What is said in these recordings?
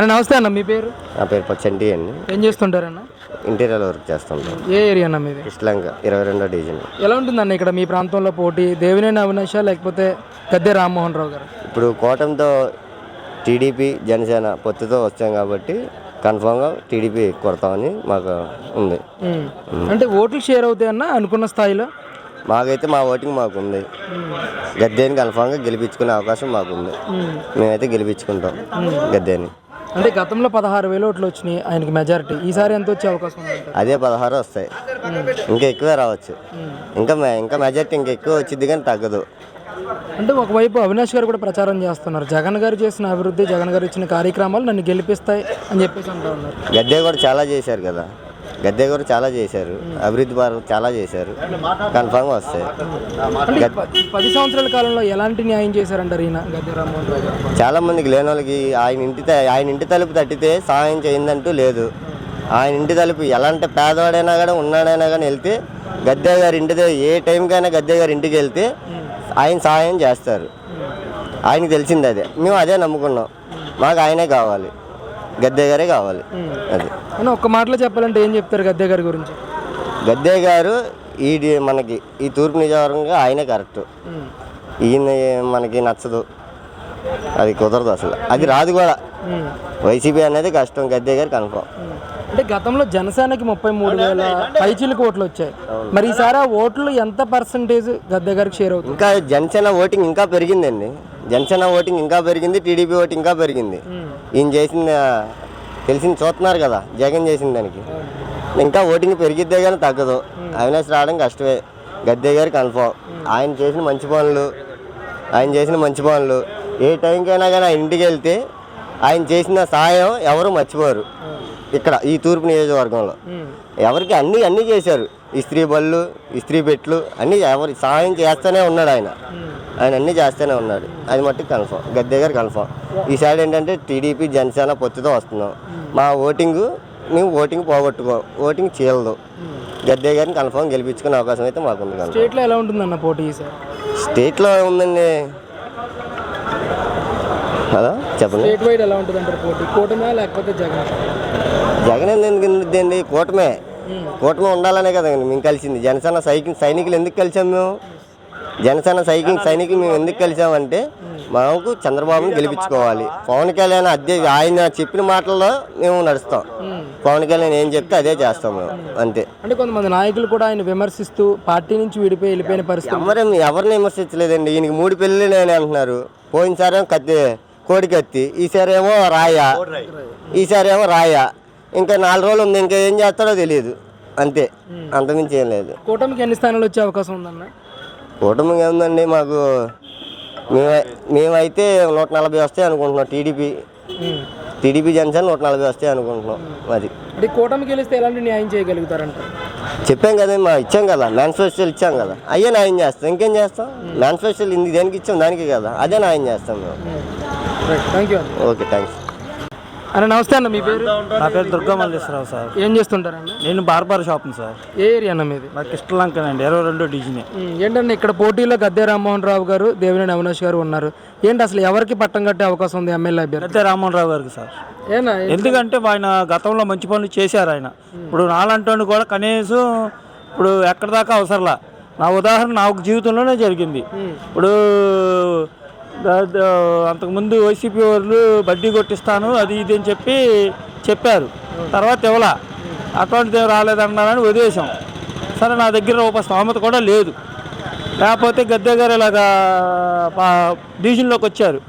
అన్న నమస్తే అన్న, మీ పేరు? నా పేరు పచ్చంటి అండి. ఏం చేస్తుంటారన్న? ఇంటీరియర్ వర్క్ చేస్తుంటాం. ఏ ఏరియా అన్న మీది? కృష్ణలంక 22వ డివిజన్. ఎలా ఉంటుందన్న ఇక్కడ మీ ప్రాంతంలో పోటీ? దేవినేని అవినాష్ లేకపోతే గద్దె రామ్మోహన్ రావు గారు? ఇప్పుడు కూటమితో టీడీపీ జనసేన పొత్తుతో వచ్చాం కాబట్టి కన్ఫామ్గా టీడీపీ కొడతామని మాకు ఉంది. అంటే ఓట్లు షేర్ అవుతాయన్న అనుకున్న స్థాయిలో? మాకైతే మా ఓటింగ్ మాకు ఉంది. గద్దెని కన్ఫామ్గా గెలిపించుకునే అవకాశం మాకుంది. మేమైతే గెలిపించుకుంటాం గద్దెని. అంటే గతంలో 16,000 ఓట్లు వచ్చినాయి ఆయనకి మెజారిటీ. ఈసారి ఎంత వచ్చే అవకాశం ఉంది? అదే 16 వస్తాయి, ఇంకా ఎక్కువే రావచ్చు. ఇంకా మెజారిటీ ఇంకా ఎక్కువ వచ్చింది కానీ తగ్గదు. అంటే ఒకవైపు అవినాష్ గారు కూడా ప్రచారం చేస్తున్నారు, జగన్ గారు చేసిన అభివృద్ధి, జగన్ గారు ఇచ్చిన కార్యక్రమాలు నన్ను గెలిపిస్తాయి అని చెప్పేసి అంటూ ఉన్నారు. గద్దె కూడా చాలా చేశారు కదా, గద్దె కూడా చాలా చేశారు, అభివృద్ధి బాగా చాలా చేశారు, కన్ఫామ్గా వస్తాయి. 10 సంవత్సరాల కాలంలో ఎలాంటి న్యాయం చేశారంటారు ఈయన గద్దె రామ్మోహన్ రావు గారు? చాలా మందికి లేని వాళ్ళకి ఆయన ఇంటి తలుపు తట్టితే సహాయం చేయిందంటూ లేదు. ఆయన ఇంటి తలుపు ఎలాంటి పేదవాడైనా కానీ ఉన్నాడైనా కానీ వెళ్తే గద్దె గారి ఇంటి ఏ టైంకైనా గద్దె గారి ఇంటికి వెళ్తే ఆయన సహాయం చేస్తారు. ఆయనకి తెలిసింది అదే, మేము అదే నమ్ముకున్నాం. మాకు ఆయనే కావాలి, గద్దె గారే కావాలి. అది ఒక్క మాటలో చెప్పాలంటే ఏం చెప్తారు గద్దె గారి గురించి? గద్దె గారు మనకి ఈ తూర్పు నియోజకవర్గంగా ఆయనే కరెక్ట్. ఈయన మనకి నచ్చదు, అది కుదరదు, అసలు అది రాదు కూడా. వైసీపీ అనేది కష్టం, గద్దె గారు కన్ఫామ్. అంటే గతంలో జనసేనకి 33,000 పైచీలకు ఓట్లు వచ్చాయి. మరి ఈసారి ఆ ఓట్లు ఎంత పర్సంటేజ్ గద్దె గారికి షేర్ అవుతుంది? ఇంకా జనసేన ఓటింగ్ ఇంకా పెరిగిందండి. జనసేన ఓటింగ్ ఇంకా పెరిగింది, టీడీపీ ఓటింగ్ ఇంకా పెరిగింది. ఈయన చేసిన తెలిసింది చూస్తున్నారు కదా, జగన్ చేసిన దానికి ఇంకా ఓటింగ్ పెరిగిద్దే కానీ తగ్గదు. అవినాష్ రావడం కష్టమే, గద్దె గారు కన్ఫామ్. ఆయన చేసిన మంచి పనులు ఏ టైంకైనా కానీ ఆయన ఇంటికి వెళ్తే ఆయన చేసిన సహాయం ఎవరు మర్చిపోరు. ఇక్కడ ఈ తూర్పు నియోజకవర్గంలో ఎవరికి అన్నీ చేశారు. ఇస్త్రీ బళ్ళు, ఇస్త్రీ పెట్లు అన్నీ ఎవరి సహాయం చేస్తూనే ఉన్నాడు ఆయన అన్నీ చేస్తూనే ఉన్నాడు. అది మట్టుకు కన్ఫామ్, గద్దె గారు కన్ఫామ్. ఈసారి ఏంటంటే టీడీపీ జనసేన పొత్తుతో వస్తున్నాం. మా మేము ఓటింగ్ పోగొట్టుకో, ఓటింగ్ చేయలేదు. గద్దె గారిని కన్ఫామ్ గెలిపించుకునే అవకాశం అయితే మాకుంది. స్టేట్లో ఎలా ఉంటుందన్న పోటీ? స్టేట్లో ఉందండి కదా, చెప్పండి. స్టేట్ వైడ్ ఎలా ఉంటుంది అంటారు పోటీ? కూటమే లేకపోతే జగన్? జగన్ ఎందుకండి, కూటమే ఉండాలనే కదండి మేము కలిసింది. జనసేన సైనికులు ఎందుకు కలిసాం? మేము జనసేన సైనికులు మేము ఎందుకు కలిసామంటే మాకు చంద్రబాబుని గెలిపించుకోవాలి. పవన్ కళ్యాణ్ ఆయన చెప్పిన మాటల్లో మేము నడుస్తాం. పవన్ కళ్యాణ్ ఏం చెప్తే అదే చేస్తాం మేము, అంతే. అంటే కొంతమంది నాయకులు కూడా ఆయన విమర్శిస్తూ పార్టీ నుంచి వెళ్ళిపోయిన పరిస్థితి. ఎవరిని విమర్శించలేదండి. ఈయనకి 3 పెళ్ళిళ్ళు అంటున్నారు. పోయినసారేమో కోడికత్తి, ఈసారేమో రాయ. ఇంకా 4 రోజులు ఉంది, ఇంకా ఏం చేస్తాడో తెలియదు, అంతే. అంతమించి ఏం లేదు. కూటమికి ఎన్ని స్థానాలు వచ్చే అవకాశం ఉందన్న? కూటమికి ఏముందండి, మాకు మేమైతే 140 వస్తాయి అనుకుంటున్నాం. టీడీపీ జనసేన 140 వస్తాయి అనుకుంటున్నాం. అది కూటమికి గెలిస్తే ఎలాంటి న్యాయం చేయగలుగుతారంట? చెప్పాం కదా, ఇచ్చాం కదా, మేనిఫెస్టోలు ఇచ్చాం కదా, అయ్యే న్యాయం చేస్తాం. ఇంకేం చేస్తాం? మేనిఫెస్టోలు దేనికి ఇచ్చాం, దానికి కదా, అదే న్యాయం చేస్తాం మేము. ఓకే, థ్యాంక్స్ అన్న. నమస్తే అన్న, మీ పేరు? నా పేరు దుర్గా మల్లేశ్వరరావు సార్. ఏం చేస్తుంటారన్న? నేను బార్బర్ షాప్ సార్. ఏ ఏరియా అన్న మీది? నాకు కృష్ణలంకనండి, 22వ డివిజన్. ఏంటంటే ఇక్కడ పోటీలో గద్దె రామ్మోహన్ రావు గారు, దేవినేని అవినాష్ గారు ఉన్నారు. ఏంటి అసలు ఎవరికి పట్టం కట్టే అవకాశం ఉంది ఎమ్మెల్యే అభ్యర్థి? గద్దె రామ్మోహన్ రావు గారికి సార్. ఎందుకంటే ఆయన గతంలో మంచి పనులు చేశారు. ఆయన ఇప్పుడు నాలంటోని కూడా కనీసం ఇప్పుడు ఎక్కడి దాకా అవసరంలా. నా ఉదాహరణ నాకు జీవితంలోనే జరిగింది. ఇప్పుడు అంతకుముందు వైసీపీ వాళ్ళు బడ్డీ కొట్టిస్తాను అది ఇది అని చెప్పారు. తర్వాత ఇవ్వలా, అటువంటిది ఏం రాలేదన్నారని వదిలేసాం. సరే, నా దగ్గర రూపాయి స్థోమత కూడా లేదు. లేకపోతే గద్దె గారు ఇలాగా డివిజన్లోకి వచ్చారు.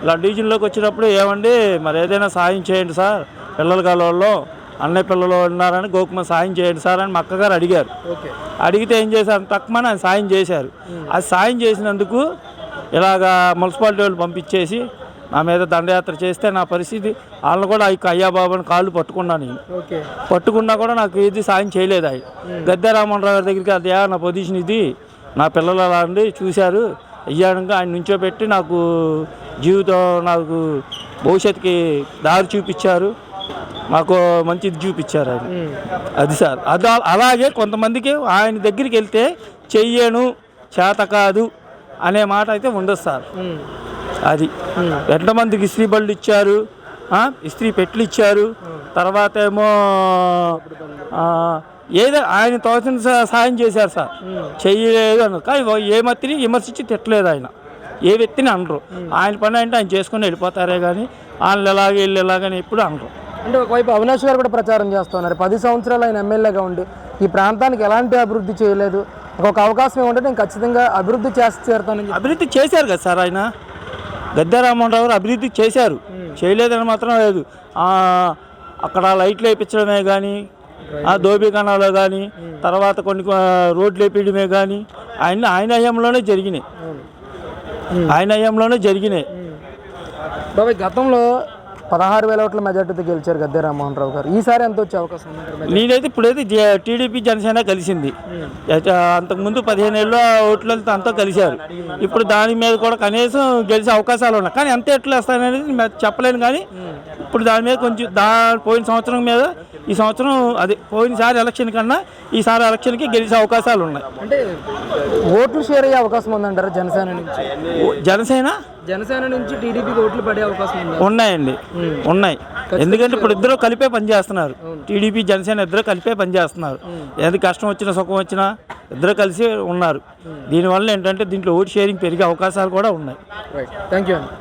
ఇలా డివిజన్లోకి వచ్చినప్పుడు ఏమండి మరి ఏదైనా సాయం చేయండి సార్, పిల్లల కాలంలో అన్నయ్య పిల్లలు ఉన్నారని గోకుమ సాయం చేయండి సార్ అని మా అక్కగారు అడిగారు. అడిగితే ఏం చేశారు, తక్కువ ఆయన సాయం చేశారు. అది సాయం చేసినందుకు ఇలాగా మున్సిపాలిటీ వాళ్ళు పంపించేసి నా మీద దండయాత్ర చేస్తే నా పరిస్థితి, వాళ్ళని కూడా అయ్యా బాబుని కాళ్ళు పట్టుకున్నాను. పట్టుకున్నా కూడా నాకు ఏది సాయం చేయలేదు. ఆయన గద్దె రామ్మోహన్ రావు గారి దగ్గరికి అదే నా పొజిషన్ ఇది, నా పిల్లలు అలా అండి చూశారు, అయ్యాక ఆయన నుంచోబెట్టి నాకు జీవితం, నాకు భవిష్యత్తుకి దారి చూపించారు, మాకు మంచిది చూపించారు ఆయన. అది సార్, అలాగే కొంతమందికి ఆయన దగ్గరికి వెళ్తే చెయ్యను, చేత కాదు అనే మాట అయితే ఉండదు సార్. అది ఎంతమందికి ఇస్త్రీ బళ్ళు ఇచ్చారు, ఇస్త్రీ పెట్లు ఇచ్చారు. తర్వాత ఏమో ఏదో ఆయన తోచిన సాయం చేశారు సార్. చెయ్యలేదు అన్నారు కానీ ఏ మత్తిని విమర్శించి తిట్టలేదు ఆయన, ఏ వ్యక్తిని అనరు. ఆయన పని అంటే ఆయన చేసుకుని వెళ్ళిపోతారే కానీ వాళ్ళు ఎలాగ వీళ్ళు ఎలాగని ఎప్పుడు అనరు. అంటే ఒకవైపు అవినాష్ గారు కూడా ప్రచారం చేస్తున్నారు, 10 సంవత్సరాలు ఆయన ఎమ్మెల్యేగా ఉండి ఈ ప్రాంతానికి ఎలాంటి అభివృద్ధి చేయలేదు, ఒక అవకాశం ఏమంటే నేను ఖచ్చితంగా అభివృద్ధి చేసి తీరుతానని. అభివృద్ధి చేశారు కదా సార్ ఆయన. గద్దె రామ్మోహన్ రావు గారు అభివృద్ధి చేశారు, చేయలేదని మాత్రం లేదు. అక్కడ లైట్లు వేయించడమే కానీ, దోబీకణాలు కానీ, తర్వాత కొన్ని రోడ్లు వేపించడమే కానీ ఆయన హయాంలోనే జరిగినాయి. ఆయన హయాంలోనే జరిగినాయి. బాబాయ్ గతంలో 16,000 ఓట్ల మెజార్టీతో గెలిచారు గద్దె రామ్మోహన్ రావు గారు. ఈసారి ఎంత వచ్చే అవకాశం ఉంది? నేనైతే ఇప్పుడైతే టీడీపీ జనసేన కలిసింది. అంతకుముందు 15 ఏళ్ళ ఓట్లతో అంతా కలిశారు. ఇప్పుడు దాని మీద కూడా కనీసం గెలిచే అవకాశాలు ఉన్నాయి. కానీ ఎంత ఎట్లు వేస్తాననేది చెప్పలేను. కానీ ఇప్పుడు దాని మీద కొంచెం పోయిన సంవత్సరం మీద ఈ సంవత్సరం అదే పోయినసారి ఎలక్షన్ కన్నా ఈసారి ఎలక్షన్కి గెలిచే అవకాశాలు ఉన్నాయి. అంటే ఓట్లు షేర్ అయ్యే అవకాశం ఉందంటారా జనసేన నుంచి? జనసేన నుంచి టీడీపీకి ఓట్లు పడే అవకాశం ఉంది? ఉన్నాయండి, ఉన్నాయి. ఎందుకంటే ఇప్పుడు ఇద్దరు కలిపే పనిచేస్తున్నారు. టీడీపీ జనసేన ఇద్దరు కలిపే పనిచేస్తున్నారు. ఏది కష్టం వచ్చినా సుఖం వచ్చినా ఇద్దరు కలిసి ఉన్నారు. దీనివల్ల ఏంటంటే దీంట్లో ఓట్ షేరింగ్ పెరిగే అవకాశాలు కూడా ఉన్నాయి. థ్యాంక్ యూ అండి.